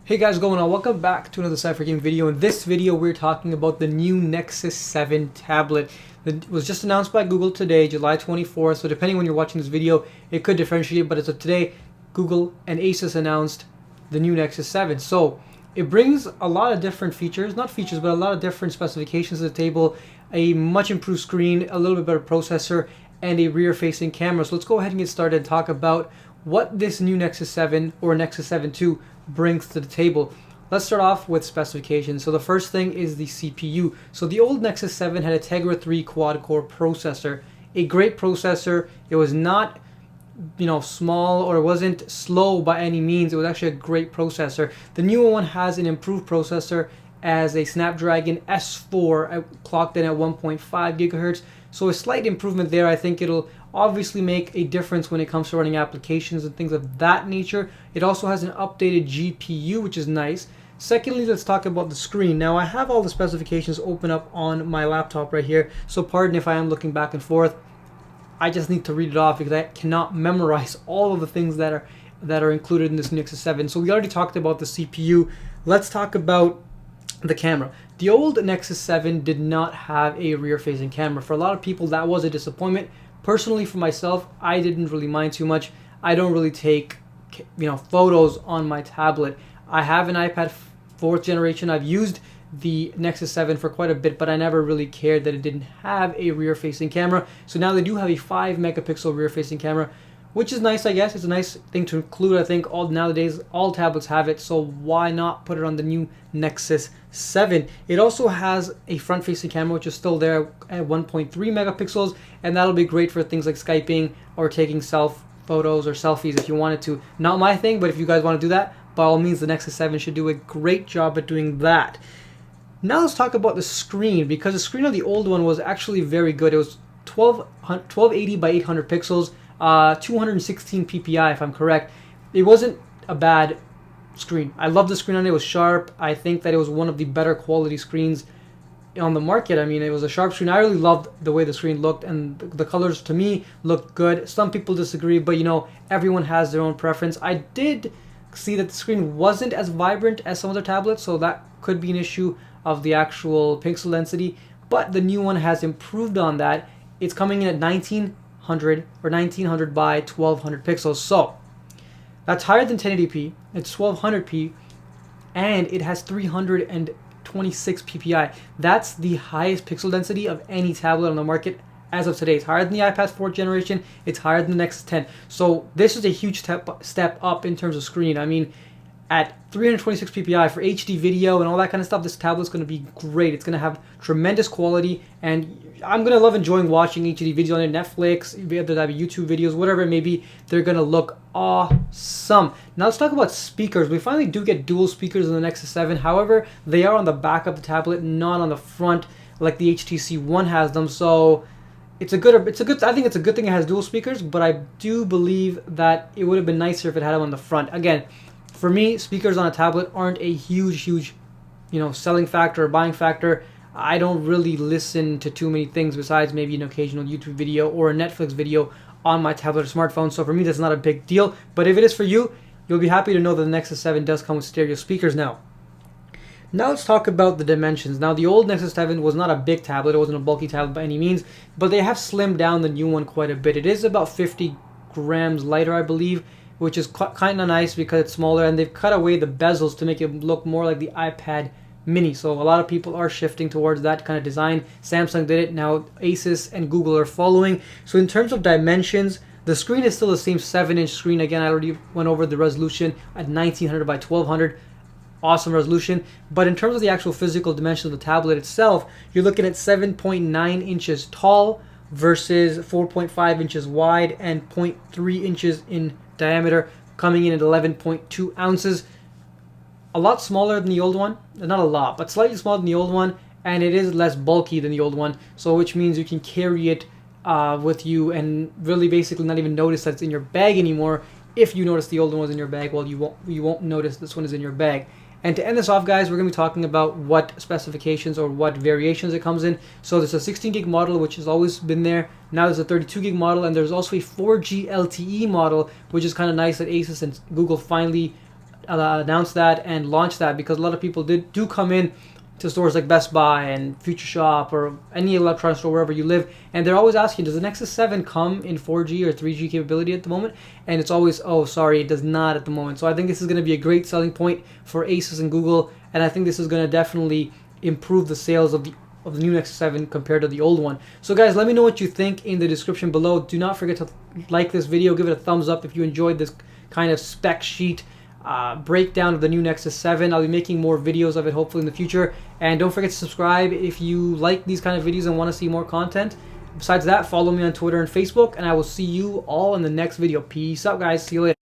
Hey guys, going on? Welcome back to another Cypher Game video. In this video, we're talking about the new Nexus 7 tablet that was just announced by Google today, July 24th. So depending when you're watching this video, it could differentiate, but as of today, Google and Asus announced the new Nexus 7. So it brings a lot of different features, not features, but a lot of different specifications to the table, a much improved screen, a little bit better processor, and a rear-facing camera. So let's go ahead and get started and talk about what this new Nexus 7 or Nexus 7 II brings to the table. Let's start off with specifications. So the first thing is the CPU. So the old Nexus 7 had a Tegra 3 quad-core processor, a great processor. It was not, small, or it wasn't slow by any means. It was actually a great processor. The newer one has an improved processor as a Snapdragon S4 clocked in at 1.5 gigahertz. So a slight improvement there. I think it'll obviously make a difference when it comes to running applications and things of that nature. It also has an updated GPU, which is nice. Secondly, let's talk about the screen. Now, I have all the specifications open up on my laptop right here, so pardon if I am looking back and forth. I just need to read it off because I cannot memorize all of the things that are included in this Nexus 7. So we already talked about the CPU. Let's talk about the camera. The old Nexus 7 did not have a rear-facing camera. For a lot of people, that was a disappointment. Personally, for myself, I didn't really mind too much. I don't really take, photos on my tablet. I have an iPad 4th generation. I've used the Nexus 7 for quite a bit, but I never really cared that it didn't have a rear-facing camera. So now they do have a 5-megapixel rear-facing camera, which is nice, I guess. It's a nice thing to include. I think nowadays all tablets have it, so why not put it on the new Nexus 7? It also has a front-facing camera, which is still there at 1.3 megapixels, and that'll be great for things like Skyping or taking photos or selfies if you wanted to. Not my thing, but if you guys want to do that, by all means, the Nexus 7 should do a great job at doing that. Now let's talk about the screen, because the screen of the old one was actually very good. It was 1280 by 800 pixels, 216 ppi if I'm correct. It wasn't a bad screen. I love the screen on it. It was sharp. I think that it was one of the better quality screens on the market. I mean, it was a sharp screen. I really loved the way the screen looked, and the colors to me looked good. Some people disagree, but everyone has their own preference. I did see that the screen wasn't as vibrant as some other tablets, so that could be an issue of the actual pixel density, but the new one has improved on that. It's coming in at 1900 by 1200 pixels, so that's higher than 1080p. It's 1200p, and it has 326 ppi. That's the highest pixel density of any tablet on the market as of today. It's higher than the iPad 4th generation. It's higher than the Nexus 10. So this is a huge step up in terms of screen. I mean, at 326 ppi for HD video and all that kind of stuff, this tablet's going to be great. It's going to have tremendous quality, and I'm going to love enjoying watching HD videos on Netflix, whether that be YouTube videos, whatever it may be. They're going to look awesome. Now let's talk about speakers. We finally do get dual speakers in the Nexus 7. However, they are on the back of the tablet, not on the front like the HTC One has them. So I think it's a good thing it has dual speakers, but I do believe that it would have been nicer if it had them on the front. Again, for me, speakers on a tablet aren't a huge, selling factor or buying factor. I don't really listen to too many things besides maybe an occasional YouTube video or a Netflix video on my tablet or smartphone. So for me, that's not a big deal. But if it is for you, you'll be happy to know that the Nexus 7 does come with stereo speakers now. Now let's talk about the dimensions. Now, the old Nexus 7 was not a big tablet. It wasn't a bulky tablet by any means, but they have slimmed down the new one quite a bit. It is about 50 grams lighter, I believe, which is kind of nice because it's smaller, and they've cut away the bezels to make it look more like the iPad mini. So a lot of people are shifting towards that kind of design. Samsung did it. Now Asus and Google are following. So in terms of dimensions, the screen is still the same 7-inch screen. Again, I already went over the resolution at 1900 by 1200. Awesome resolution. But in terms of the actual physical dimensions of the tablet itself, you're looking at 7.9 inches tall versus 4.5 inches wide and 0.3 inches in diameter, coming in at 11.2 ounces. A lot smaller than the old one. Not a lot, but slightly smaller than the old one, and it is less bulky than the old one, so which means you can carry it with you and really basically not even notice that it's in your bag anymore. If you notice the old one was in your bag, well, you won't notice this one is in your bag. And to end this off, guys, we're going to be talking about what specifications or what variations it comes in. So there's a 16 gig model, which has always been there. Now there's a 32 gig model, and there's also a 4G LTE model, which is kind of nice that Asus and Google finally announce that and launch that, because a lot of people do come in to stores like Best Buy and Future Shop or any electronics store wherever you live, and they're always asking, does the Nexus 7 come in 4G or 3G capability at the moment? And it's always, oh sorry, it does not at the moment. So I think this is going to be a great selling point for Asus and Google, and I think this is going to definitely improve the sales of the new Nexus 7 compared to the old one. So guys, let me know what you think in the description below. Do not forget to like this video, give it a thumbs up if you enjoyed this kind of spec sheet breakdown of the new Nexus 7. I'll be making more videos of it hopefully in the future, and don't forget to subscribe if you like these kind of videos and want to see more content. Besides that, follow me on Twitter and Facebook, and I will see you all in the next video. Peace out guys, see you later.